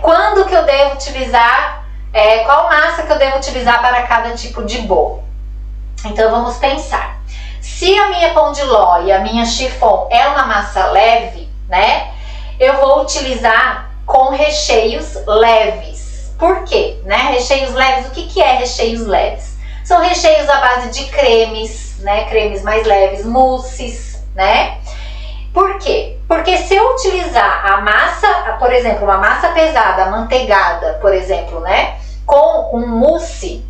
quando que eu devo utilizar, qual massa que eu devo utilizar para cada tipo de bolo. Então vamos pensar. Se a minha pão de ló e a minha chiffon é uma massa leve, né? Eu vou utilizar com recheios leves. Por quê? Né? Recheios leves, o que é recheios leves? São recheios à base de cremes, né? Cremes mais leves, mousses, né? Por quê? Porque se eu utilizar a massa, por exemplo, uma massa pesada, amanteigada, por exemplo, né? Com um mousse,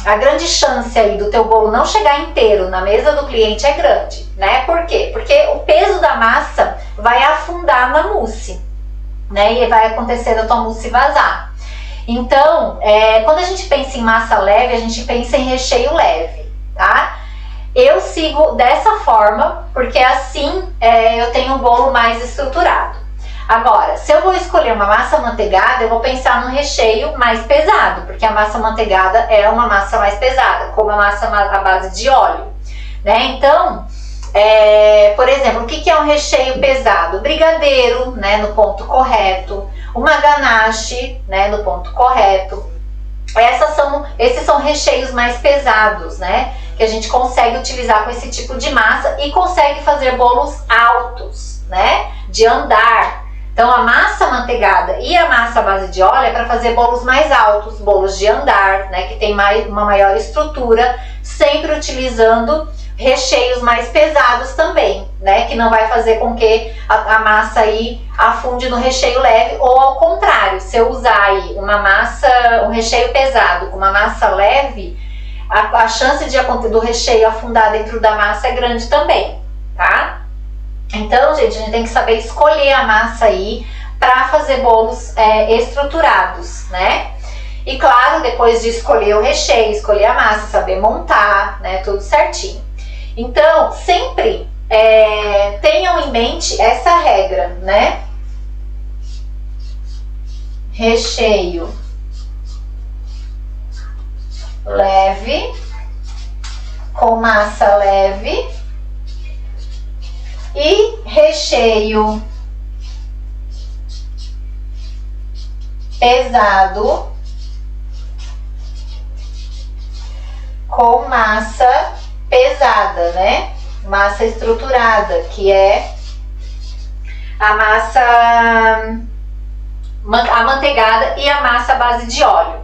a grande chance aí do teu bolo não chegar inteiro na mesa do cliente é grande, né? Por quê? Porque o peso da massa vai afundar na mousse, né? E vai acontecer da tua mousse vazar. Então, quando a gente pensa em massa leve, a gente pensa em recheio leve, tá? Eu sigo dessa forma, porque assim eu tenho um bolo mais estruturado. Agora, se eu vou escolher uma massa manteigada, eu vou pensar num recheio mais pesado, porque a massa manteigada é uma massa mais pesada, como a massa à base de óleo, né? Então, por exemplo, o que é um recheio pesado? Brigadeiro, né, no ponto correto, uma ganache, né, no ponto correto. Esses são recheios mais pesados, né, que a gente consegue utilizar com esse tipo de massa e consegue fazer bolos altos, né, de andar. Então a massa manteigada e a massa à base de óleo é para fazer bolos mais altos, bolos de andar, né, que tem uma maior estrutura, sempre utilizando recheios mais pesados também, né, que não vai fazer com que a massa aí afunde no recheio leve, ou ao contrário, se eu usar aí um recheio pesado com uma massa leve, a chance do recheio afundar dentro da massa é grande também, tá? Então, gente, a gente tem que saber escolher a massa aí para fazer bolos estruturados, né? E claro, depois de escolher o recheio, escolher a massa, saber montar, né? Tudo certinho. Então, sempre tenham em mente essa regra, né? Recheio leve, com massa leve, e recheio pesado com massa pesada, né? Massa estruturada, que é a amanteigada e a massa à base de óleo.